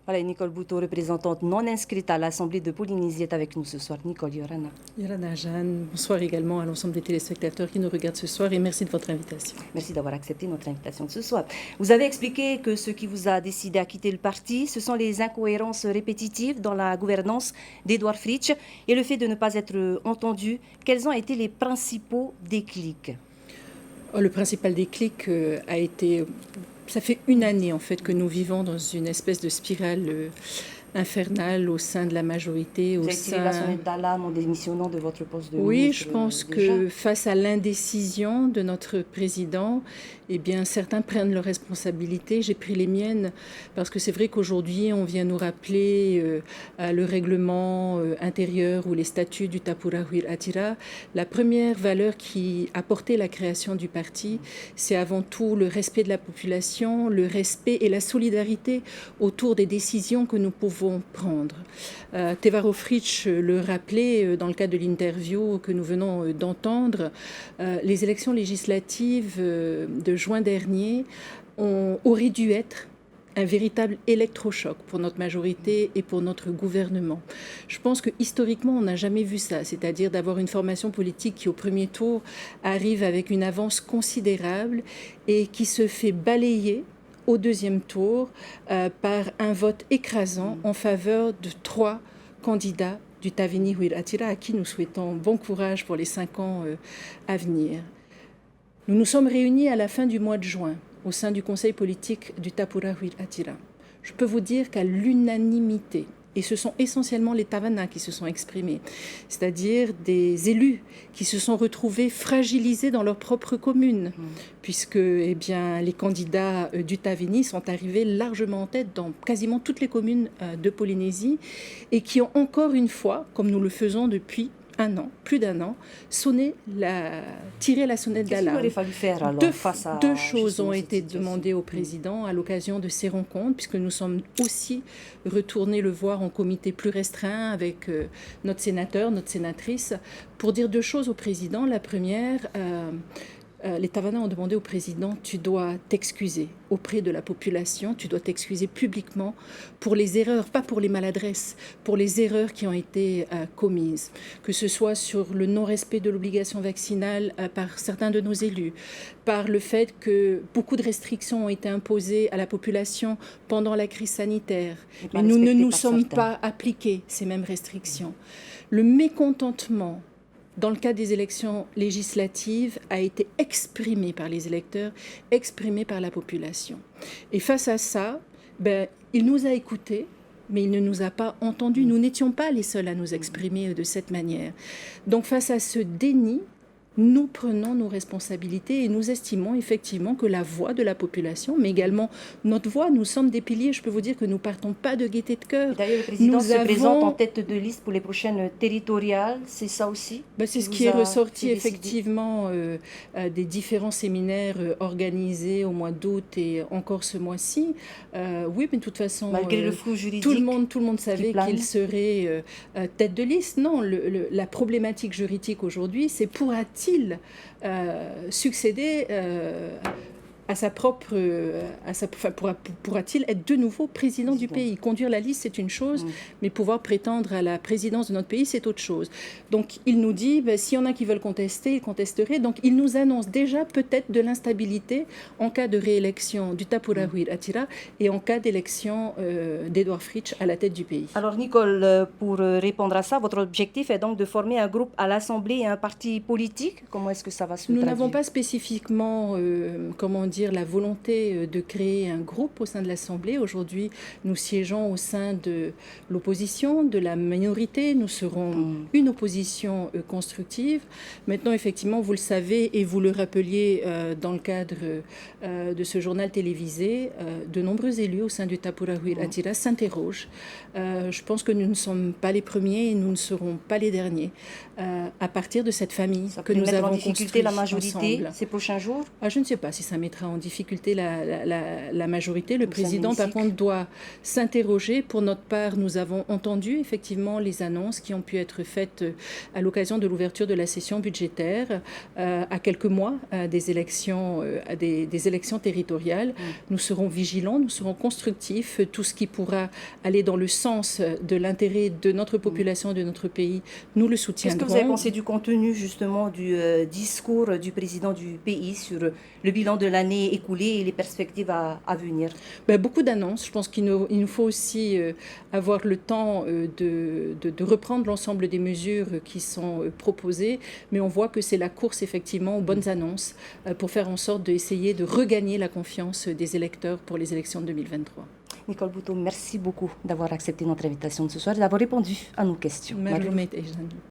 Voilà, Nicole Bouteau, représentante non inscrite à l'Assemblée de Polynésie, est avec nous ce soir. Nicole Yorana. Yorana Jeanne, bonsoir également à l'ensemble des téléspectateurs qui nous regardent ce soir et merci de votre invitation. Merci d'avoir accepté notre invitation de ce soir. Vous avez expliqué que ce qui vous a décidé à quitter le parti, ce sont les incohérences répétitives dans la gouvernance d'Edouard Fritsch et le fait de ne pas être entendu. Quels ont été les principaux déclics? Le principal déclic a été... Ça fait une année en fait que nous vivons dans une espèce de spirale infernale au sein de la majorité. Vous avez tiré la sonnette d'alarme en démissionnant de votre poste de ministre. Oui, je pense que face à l'indécision de notre président, eh bien, certains prennent leurs responsabilités. J'ai pris les miennes parce que c'est vrai qu'aujourd'hui, on vient nous rappeler le règlement intérieur ou les statuts du Tapura Huir Atira. La première valeur qui a porté la création du parti, c'est avant tout le respect de la population, le respect et la solidarité autour des décisions que nous pouvons prendre. Tevaro Fritsch le rappelait dans le cadre de l'interview que nous venons d'entendre. Les élections législatives de juin dernier auraient dû être un véritable électrochoc pour notre majorité et pour notre gouvernement. Je pense que historiquement, on n'a jamais vu ça, c'est-à-dire d'avoir une formation politique qui, au premier tour, arrive avec une avance considérable et qui se fait balayer au deuxième tour par un vote écrasant en faveur de 3 candidats du Tavini Huir Atira, à qui nous souhaitons bon courage pour les 5 ans à venir. Nous nous sommes réunis à la fin du mois de juin au sein du conseil politique du Tapura Huir Atira. Je peux vous dire qu'à l'unanimité, et ce sont essentiellement les Tavana qui se sont exprimés, c'est-à-dire des élus qui se sont retrouvés fragilisés dans leur propre commune, puisque eh bien, les candidats du Tavini sont arrivés largement en tête dans quasiment toutes les communes de Polynésie et qui ont encore une fois, comme nous le faisons depuis un an, plus d'un an, tirer la sonnette d'alarme. Qu'est-ce qu'il aurait fallu faire alors deux choses ont été demandées au président à l'occasion de ces rencontres, puisque nous sommes aussi retournés le voir en comité plus restreint avec notre sénateur, notre sénatrice, pour dire 2 choses au président. La première, les Tavana ont demandé au président, tu dois t'excuser auprès de la population, tu dois t'excuser publiquement pour les erreurs, pas pour les maladresses, pour les erreurs qui ont été commises, que ce soit sur le non-respect de l'obligation vaccinale par certains de nos élus, par le fait que beaucoup de restrictions ont été imposées à la population pendant la crise sanitaire, mais nous ne nous sommes pas appliqués ces mêmes restrictions. Le mécontentement dans le cadre des élections législatives, a été exprimé par les électeurs, exprimé par la population. Et face à ça, il nous a écoutés, mais il ne nous a pas entendus. Nous n'étions pas les seuls à nous exprimer de cette manière. Donc face à ce déni, nous prenons nos responsabilités et nous estimons effectivement que la voix de la population, mais également notre voix, nous sommes des piliers. Je peux vous dire que nous ne partons pas de gaieté de cœur. D'ailleurs, le président se présente en tête de liste pour les prochaines territoriales, c'est ça aussi? C'est ce qui est ressorti effectivement des différents séminaires organisés au mois d'août et encore ce mois-ci. Oui, mais de toute façon, malgré le flou juridique, tout le monde savait qu'il serait tête de liste. Non, la problématique juridique aujourd'hui, c'est pourra-t-il succéder à sa propre... pourra-t-il être de nouveau président du pays? Conduire la liste, c'est une chose, mais pouvoir prétendre à la présidence de notre pays, c'est autre chose. Donc, il nous dit, s'il y en a qui veulent contester, ils contesteraient. Donc, il nous annonce déjà peut-être de l'instabilité en cas de réélection du Tapura Huir Atira et en cas d'élection d'Edouard Fritsch à la tête du pays. Alors, Nicole, pour répondre à ça, votre objectif est donc de former un groupe à l'Assemblée et un parti politique? Comment est-ce que ça va se traduire? Nous n'avons pas spécifiquement, la volonté de créer un groupe au sein de l'Assemblée. Aujourd'hui, nous siégeons au sein de l'opposition, de la minorité. Nous serons une opposition constructive. Maintenant, effectivement, vous le savez et vous le rappeliez dans le cadre de ce journal télévisé, de nombreux élus au sein du Tapura Huir Atira s'interrogent. Je pense que nous ne sommes pas les premiers et nous ne serons pas les derniers à partir de cette famille que nous avons construite la majorité ensemble. Ces prochains jours? Je ne sais pas si ça mettra mettra en difficulté la majorité. Le président, par contre, doit s'interroger. Pour notre part, nous avons entendu effectivement les annonces qui ont pu être faites à l'occasion de l'ouverture de la session budgétaire à quelques mois des élections territoriales. Nous serons vigilants, nous serons constructifs. Tout ce qui pourra aller dans le sens de l'intérêt de notre population, de notre pays, nous le soutiendrons. Qu'est-ce que vous avez pensé du contenu justement du discours du président du pays sur le bilan de l'année écoulée et les perspectives à venir? Beaucoup d'annonces. Je pense qu'il nous faut aussi avoir le temps de reprendre l'ensemble des mesures qui sont proposées, mais on voit que c'est la course effectivement aux bonnes annonces pour faire en sorte d'essayer de regagner la confiance des électeurs pour les élections de 2023. Nicole Boutot, merci beaucoup d'avoir accepté notre invitation de ce soir et d'avoir répondu à nos questions. Merci.